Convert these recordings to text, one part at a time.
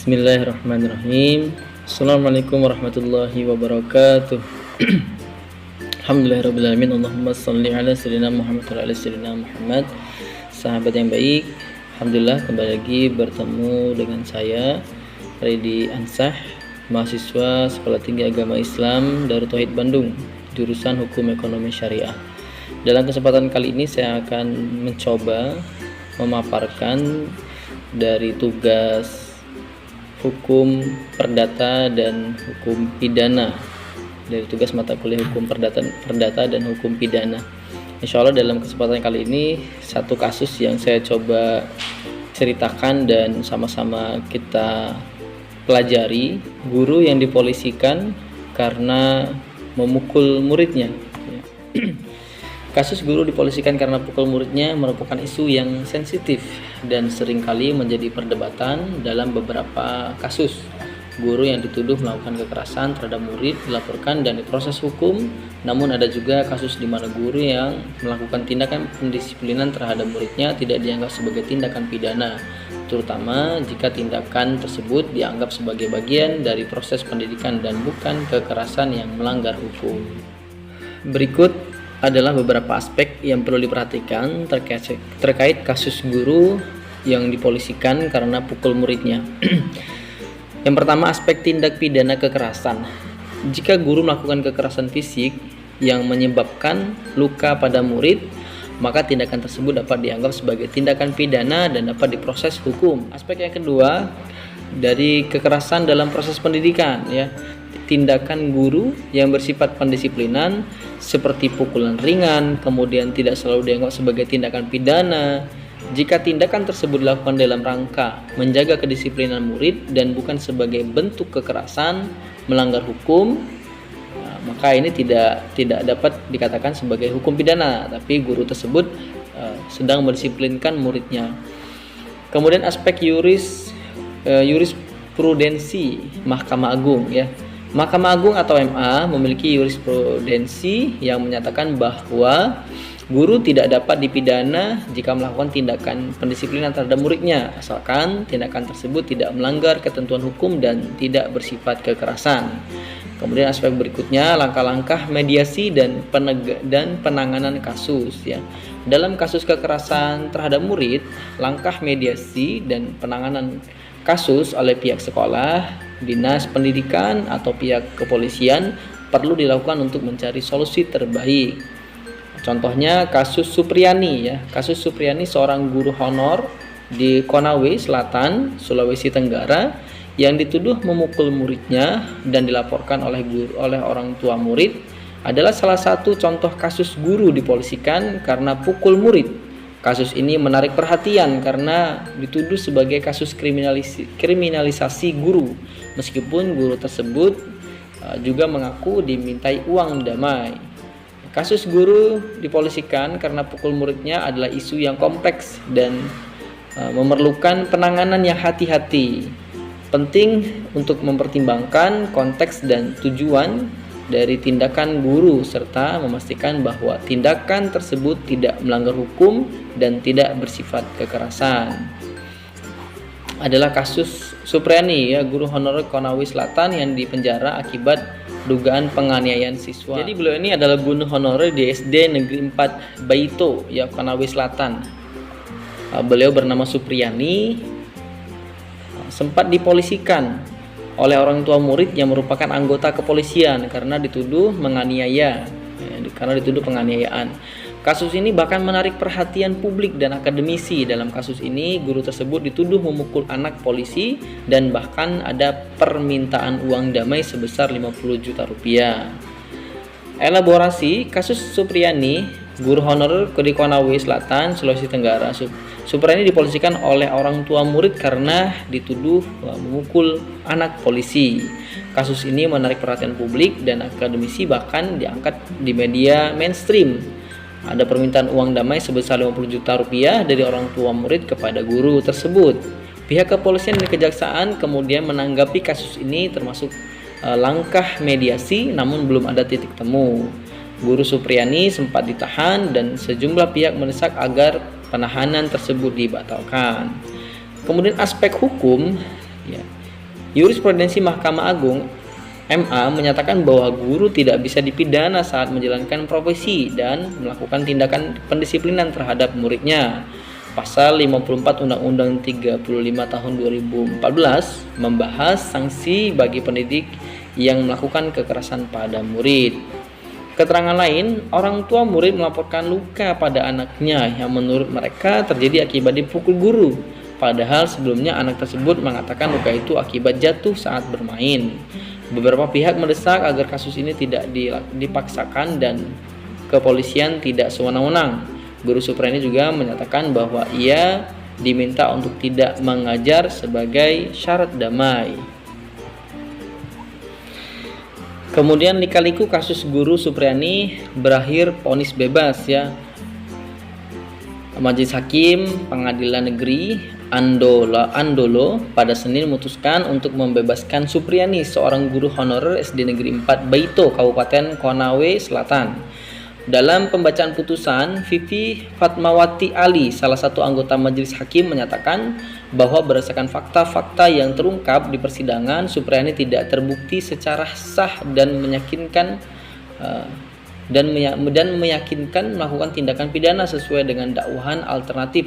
Bismillahirrahmanirrahim. Assalamualaikum warahmatullahi wabarakatuh. Alhamdulillahirrabbilalamin. Allahumma salli ala sayyidina Muhammad wa ala sayyidina Muhammad. Sahabat yang baik, alhamdulillah kembali lagi bertemu dengan saya Redi Ansah, mahasiswa Sekolah Tinggi Agama Islam Darut Tauhid Bandung, jurusan Hukum Ekonomi Syariah. Dalam kesempatan kali ini saya akan mencoba memaparkan dari tugas hukum perdata dan hukum pidana, dari tugas mata kuliah hukum perdata dan hukum pidana. Insya Allah dalam kesempatan kali ini satu kasus yang saya coba ceritakan dan sama-sama kita pelajari, guru yang dipolisikan karena memukul muridnya. Kasus guru dipolisikan karena pukul muridnya merupakan isu yang sensitif dan seringkali menjadi perdebatan dalam beberapa kasus. Guru yang dituduh melakukan kekerasan terhadap murid dilaporkan dan diproses hukum, namun ada juga kasus di mana guru yang melakukan tindakan pendisiplinan terhadap muridnya tidak dianggap sebagai tindakan pidana, terutama jika tindakan tersebut dianggap sebagai bagian dari proses pendidikan dan bukan kekerasan yang melanggar hukum. Berikut adalah beberapa aspek yang perlu diperhatikan terkait kasus guru yang dipolisikan karena pukul muridnya. Yang pertama, aspek tindak pidana kekerasan. Jika guru melakukan kekerasan fisik yang menyebabkan luka pada murid, maka tindakan tersebut dapat dianggap sebagai tindakan pidana dan dapat diproses hukum. Aspek yang kedua, dari kekerasan dalam proses pendidikan, tindakan guru yang bersifat pendisiplinan seperti pukulan ringan kemudian tidak selalu dianggap sebagai tindakan pidana jika tindakan tersebut dilakukan dalam rangka menjaga kedisiplinan murid dan bukan sebagai bentuk kekerasan melanggar hukum. Maka ini tidak dapat dikatakan sebagai hukum pidana, tapi guru tersebut sedang mendisiplinkan muridnya. Kemudian aspek jurisprudensi Mahkamah Agung, Mahkamah Agung atau MA memiliki jurisprudensi yang menyatakan bahwa guru tidak dapat dipidana jika melakukan tindakan pendisiplinan terhadap muridnya, asalkan tindakan tersebut tidak melanggar ketentuan hukum dan tidak bersifat kekerasan. Kemudian aspek berikutnya, langkah-langkah mediasi dan penanganan kasus. Dalam kasus kekerasan terhadap murid, langkah mediasi dan penanganan kasus oleh pihak sekolah, dinas pendidikan atau pihak kepolisian perlu dilakukan untuk mencari solusi terbaik. Contohnya kasus Supriyani, Kasus Supriyani seorang guru honor di Konawe Selatan, Sulawesi Tenggara yang dituduh memukul muridnya dan dilaporkan oleh orang tua murid adalah salah satu contoh kasus guru dipolisikan karena pukul murid. Kasus ini menarik perhatian karena dituduh sebagai kasus kriminalisasi guru, meskipun guru tersebut juga mengaku dimintai uang damai. Kasus guru dipolisikan karena pukul muridnya adalah isu yang kompleks dan memerlukan penanganan yang hati-hati. Penting untuk mempertimbangkan konteks dan tujuan dari tindakan guru serta memastikan bahwa tindakan tersebut tidak melanggar hukum dan tidak bersifat kekerasan. Adalah kasus Supriyani, guru honor Konawe Selatan yang dipenjara akibat dugaan penganiayaan siswa. Jadi beliau ini adalah guru honorer di SD Negeri 4 Baito, Konawe Selatan. Beliau bernama Supriyani, sempat dipolisikan oleh orang tua murid yang merupakan anggota kepolisian karena dituduh penganiayaan. Kasus ini bahkan menarik perhatian publik dan akademisi. Dalam kasus ini, guru tersebut dituduh memukul anak polisi dan bahkan ada permintaan uang damai sebesar 50 juta rupiah. Elaborasi kasus Supriyani, guru honor di Konawe Selatan, Sulawesi Tenggara. Supriyani dipolisikan oleh orang tua murid karena dituduh memukul anak polisi. Kasus ini menarik perhatian publik dan akademisi, bahkan diangkat di media mainstream. Ada permintaan uang damai sebesar 50 juta rupiah dari orang tua murid kepada guru tersebut. Pihak kepolisian dan kejaksaan kemudian menanggapi kasus ini termasuk langkah mediasi, namun belum ada titik temu. Guru Supriyani sempat ditahan dan sejumlah pihak mendesak agar penahanan tersebut dibatalkan. Kemudian aspek hukum, Jurisprudensi Mahkamah Agung MA menyatakan bahwa guru tidak bisa dipidana saat menjalankan profesi dan melakukan tindakan pendisiplinan terhadap muridnya. Pasal 54 Undang-Undang 35 tahun 2014 membahas sanksi bagi pendidik yang melakukan kekerasan pada murid. Keterangan lain, orang tua murid melaporkan luka pada anaknya yang menurut mereka terjadi akibat dipukul guru. Padahal sebelumnya anak tersebut mengatakan luka itu akibat jatuh saat bermain. Beberapa pihak mendesak agar kasus ini tidak dipaksakan dan kepolisian tidak sewenang-wenang. Guru Supriani juga menyatakan bahwa ia diminta untuk tidak mengajar sebagai syarat damai. Kemudian lika-liku kasus Guru Supriani berakhir vonis bebas ya. Majelis Hakim Pengadilan Negeri Andolo pada Senin memutuskan untuk membebaskan Supriani, seorang guru honorer SD Negeri 4 Baito, Kabupaten Konawe Selatan. Dalam pembacaan putusan, Vivi Fatmawati Ali, salah satu anggota Majelis Hakim, menyatakan bahwa berdasarkan fakta-fakta yang terungkap di persidangan, Supriani tidak terbukti secara sah dan meyakinkan melakukan tindakan pidana sesuai dengan dakwahan alternatif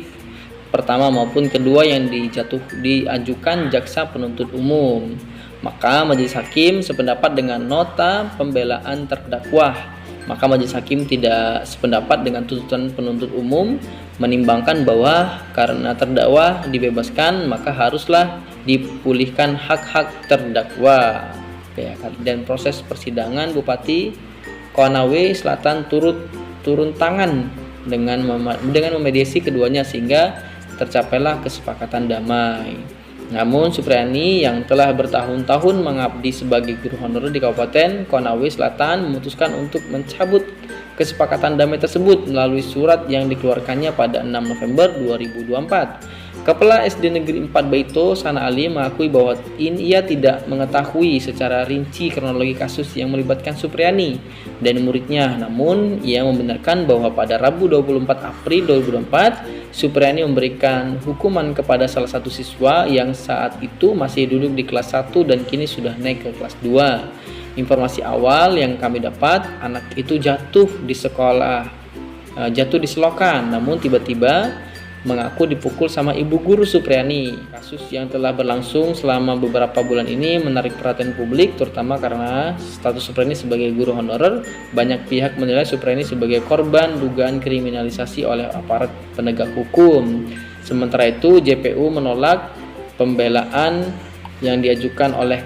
pertama maupun kedua yang diajukan jaksa penuntut umum. Maka Majelis Hakim sependapat dengan nota pembelaan terdakwa. Maka Majelis Hakim tidak sependapat dengan tuntutan penuntut umum, menimbangkan bahwa karena terdakwa dibebaskan maka haruslah dipulihkan hak-hak terdakwa. Dan proses persidangan Bupati Konawe Selatan turun tangan dengan memediasi keduanya sehingga tercapailah kesepakatan damai. Namun Supriani yang telah bertahun-tahun mengabdi sebagai guru honorer di Kabupaten Konawe Selatan memutuskan untuk mencabut kesepakatan damai tersebut melalui surat yang dikeluarkannya pada 6 November 2024. Kepala SD Negeri 4 Baito, Sana Ali, mengakui bahwa ia tidak mengetahui secara rinci kronologi kasus yang melibatkan Supriani dan muridnya. Namun, ia membenarkan bahwa pada Rabu 24 April 2024, Supriani memberikan hukuman kepada salah satu siswa yang saat itu masih duduk di kelas 1 dan kini sudah naik ke kelas 2. Informasi awal yang kami dapat, anak itu jatuh di selokan, namun tiba-tiba mengaku dipukul sama ibu guru Supriani. Kasus yang telah berlangsung selama beberapa bulan ini menarik perhatian publik, terutama karena status Supriani sebagai guru honorer. Banyak pihak menilai Supriani sebagai korban dugaan kriminalisasi oleh aparat penegak hukum. Sementara itu, JPU menolak pembelaan yang diajukan oleh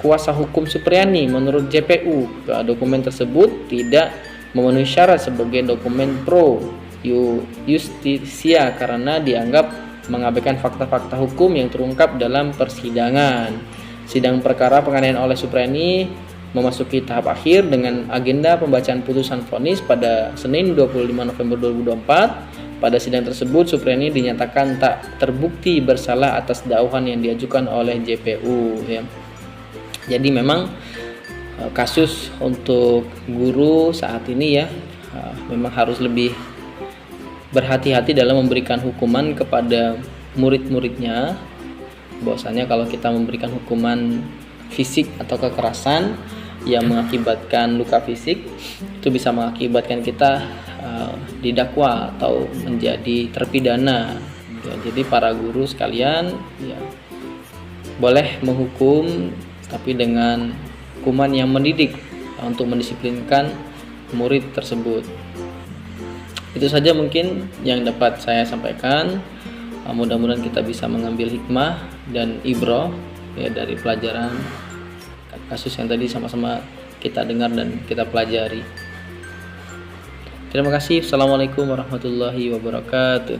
kuasa hukum Supriani. Menurut JPU, dokumen tersebut tidak memenuhi syarat sebagai dokumen pro justisia karena dianggap mengabaikan fakta-fakta hukum yang terungkap dalam persidangan. Sidang perkara penganiayaan oleh Supriani memasuki tahap akhir dengan agenda pembacaan putusan vonis pada Senin 25 November 2024. Pada sidang tersebut, Supriani dinyatakan tak terbukti bersalah atas dakwahan yang diajukan oleh JPU ya. Jadi memang kasus untuk guru saat ini ya memang harus lebih berhati-hati dalam memberikan hukuman kepada murid-muridnya. Bahwasanya kalau kita memberikan hukuman fisik atau kekerasan yang mengakibatkan luka fisik, itu bisa mengakibatkan kita didakwa atau menjadi terpidana ya. Jadi para guru sekalian ya, boleh menghukum tapi dengan hukuman yang mendidik untuk mendisiplinkan murid tersebut. Itu saja mungkin yang dapat saya sampaikan. Mudah-mudahan kita bisa mengambil hikmah dan ibroh ya dari pelajaran kasus yang tadi sama-sama kita dengar dan kita pelajari. Terima kasih. Assalamualaikum warahmatullahi wabarakatuh.